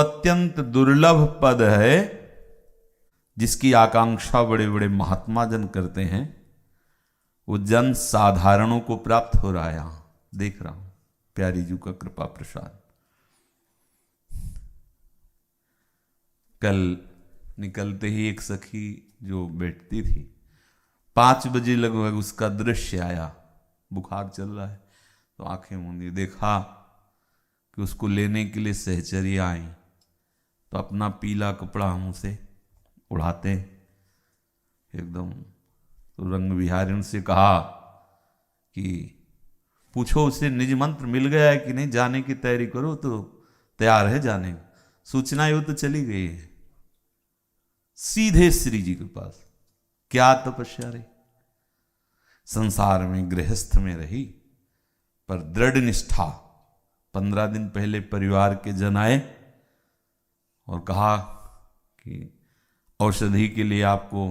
अत्यंत दुर्लभ पद है जिसकी आकांक्षा बड़े बड़े महात्मा जन करते हैं। वो जन साधारणों को प्राप्त हो रहा है। यहां देख रहा हूं प्यारी जी का कृपा प्रसाद। कल निकलते ही एक सखी जो बैठती थी, 5 बजे लगभग उसका दृश्य आया। बुखार चल रहा है तो आंखें मूंदी, देखा कि उसको लेने के लिए सहचरियां आई तो अपना पीला कपड़ा हम उसे उड़ाते एकदम। तो रंग बिहारी उनसे कहा कि पूछो उसे निज मंत्र मिल गया है कि नहीं, जाने की तैयारी करो तो तैयार है जाने। सूचना यो तो चली गई है। सीधे श्री जी के पास। क्या तपस्या रही, संसार में गृहस्थ में रही पर दृढ़ निष्ठा। 15 दिन पहले परिवार के जन आए और कहा कि औषधि के लिए आपको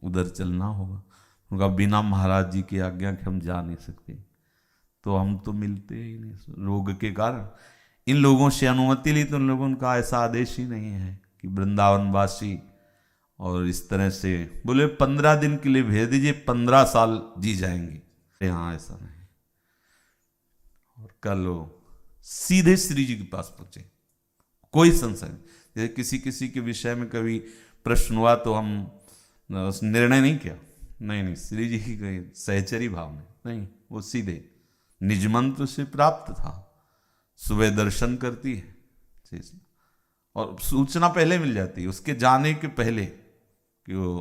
उधर चलना होगा। उनका बिना महाराज जी की आज्ञा के हम जा नहीं सकते। तो हम तो मिलते ही नहीं रोग के कारण। इन लोगों से अनुमति ली तो उन लोगों का ऐसा आदेश ही नहीं है कि वृंदावनवासी और इस तरह से बोले 15 दिन के लिए भेज दीजिए, 15 साल जी जाएंगे। हाँ ऐसा नहीं। और कल वो सीधे श्री जी के पास पहुंचे, कोई संशय नहीं। जैसे किसी किसी के विषय में कभी प्रश्न हुआ तो हम निर्णय नहीं किया, नहीं श्री जी की सहचरी भाव में नहीं, वो सीधे निज मंत्र से प्राप्त था। सुबह दर्शन करती है और सूचना पहले मिल जाती है उसके जाने के पहले कि वो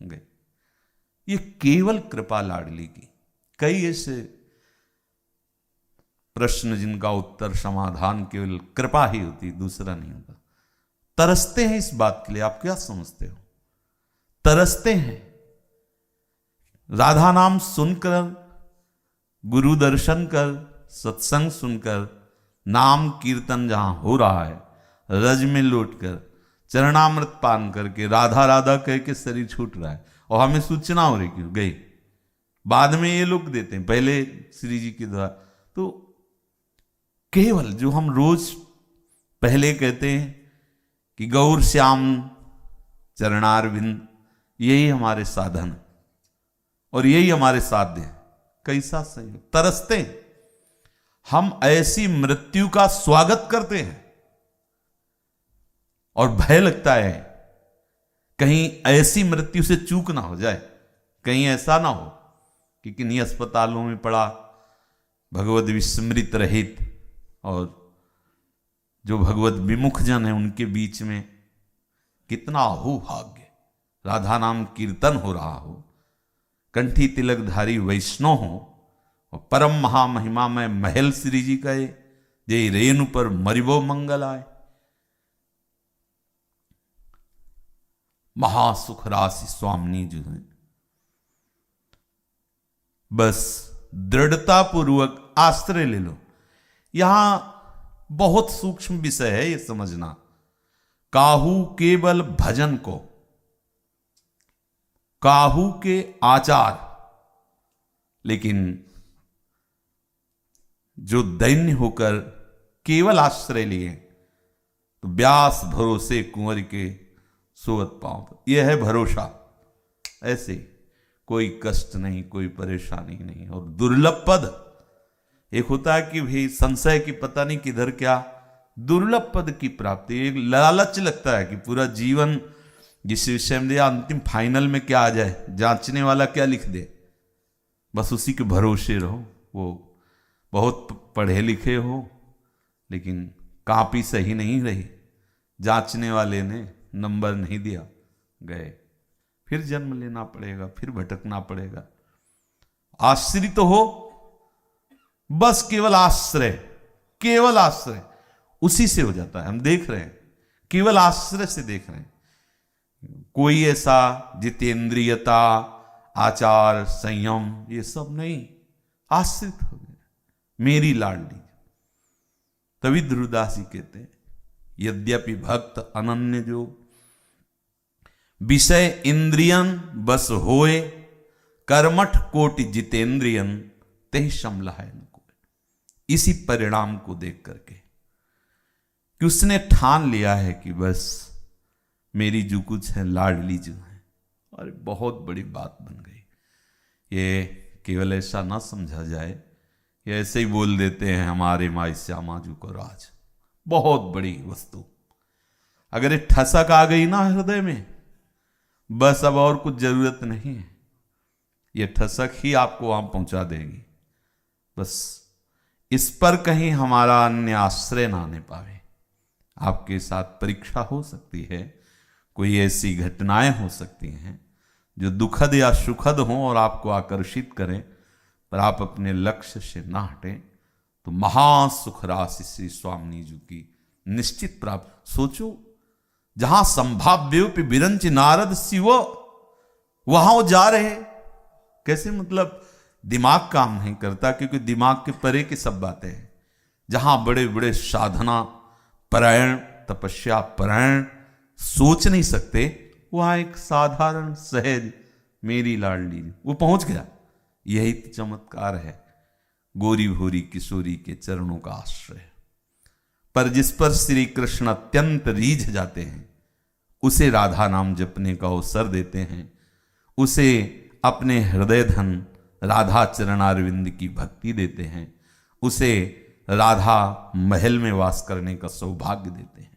गए। ये केवल कृपा लाडली की। कई ऐसे प्रश्न जिनका उत्तर समाधान केवल कृपा ही होती, दूसरा नहीं होता। तरसते हैं इस बात के लिए, आप क्या समझते हो? तरसते हैं राधा नाम सुनकर, गुरु दर्शन कर, सत्संग सुनकर, नाम कीर्तन जहां हो रहा है, रज में लौटकर चरणामृत पान करके राधा राधा कह के शरीर छूट रहा है और हमें सूचना हो रही क्यों गई। बाद में ये लोग देते हैं, पहले श्री जी के द्वारा। तो केवल जो हम रोज पहले कहते हैं कि गौर श्याम चरणारविंद, यही हमारे साधन और यही हमारे साध्य है। कैसा संयोग, तरसते हैं हम। ऐसी मृत्यु का स्वागत करते हैं और भय लगता है कहीं ऐसी मृत्यु से चूक ना हो जाए, कहीं ऐसा ना हो कि किन्हीं अस्पतालों में पड़ा भगवत विस्मृत रहित और जो भगवत विमुख जन है उनके बीच में कितना हो भाग्य, राधा नाम कीर्तन हो रहा हो, कंठी तिलकधारी वैष्णव हो और परम महामहिमा में महल श्री जी कहे जय रेणु पर मरिबो मंगल आए। महासुख राशि स्वामिनी जो है, बस दृढ़ता पूर्वक आश्रय ले लो। यहां बहुत सूक्ष्म विषय है ये समझना। काहू केवल भजन को, काहू के आचार, लेकिन जो दैन्य होकर केवल आश्रय लिए तो व्यास भरोसे कुंवर के सोवत पांव, यह है भरोसा। ऐसे कोई कष्ट नहीं, कोई परेशानी नहीं। और दुर्लभ पद, एक होता है कि भाई संशय की पता नहीं किधर क्या, दुर्लभ पद की प्राप्ति। एक लालच लगता है कि पूरा जीवन जिस विषय में दिया अंतिम फाइनल में क्या आ जाए, जांचने वाला क्या लिख दे, बस उसी के भरोसे रहो। वो बहुत पढ़े लिखे हो लेकिन कॉपी सही नहीं रही, जांचने वाले ने नंबर नहीं दिया, गए, फिर जन्म लेना पड़ेगा, फिर भटकना पड़ेगा। आश्रित तो हो, बस केवल आश्रय, केवल आश्रय उसी से हो जाता है। हम देख रहे हैं, केवल आश्रय से देख रहे हैं। कोई ऐसा जितेंद्रियता, आचार, संयम, ये सब नहीं, आश्रित हो गए मेरी लाडली। तभी ध्रुवदास जी कहते हैं यद्यपि भक्त अनन्य जो, विषय इंद्रियन बस होए, कर्मठ कोटि जितेंद्रियन ते समलाय न कोय। इसी परिणाम को देख करके कि उसने ठान लिया है कि बस मेरी जो कुछ है लाडली जो है, और बहुत बड़ी बात बन गई। ये केवल ऐसा ना समझा जाए, ये ऐसे ही बोल देते हैं हमारे माई श्यामा जी को राज, बहुत बड़ी वस्तु। अगर ये ठसक आ गई ना हृदय में, बस अब और कुछ जरूरत नहीं है, ये ठसक ही आपको वहां पहुंचा देगी। बस इस पर कहीं हमारा अन्य आश्रय ना आने पावे। आपके साथ परीक्षा हो सकती है, कोई ऐसी घटनाएं हो सकती हैं जो दुखद या सुखद हों और आपको आकर्षित करें, पर आप अपने लक्ष्य से ना हटें तो महासुख राशि श्री स्वामी जी की निश्चित प्राप्त। सोचो, जहां संभाव्योपि विरंच नारद शिव, वहां वो जा रहे। कैसे? मतलब दिमाग काम नहीं करता, क्योंकि दिमाग के परे की सब बातें हैं। जहां बड़े बड़े साधना परायण, तपस्या परायण सोच नहीं सकते, वहां एक साधारण सहज मेरी लाडली वो पहुंच गया। यही तो चमत्कार है गोरी भोरी किशोरी के चरणों का आश्रय। पर जिस पर श्री कृष्ण अत्यंत रीझ जाते हैं, उसे राधा नाम जपने का अवसर देते हैं, उसे अपने हृदय धन राधा चरणारविंद की भक्ति देते हैं, उसे राधा महल में वास करने का सौभाग्य देते हैं।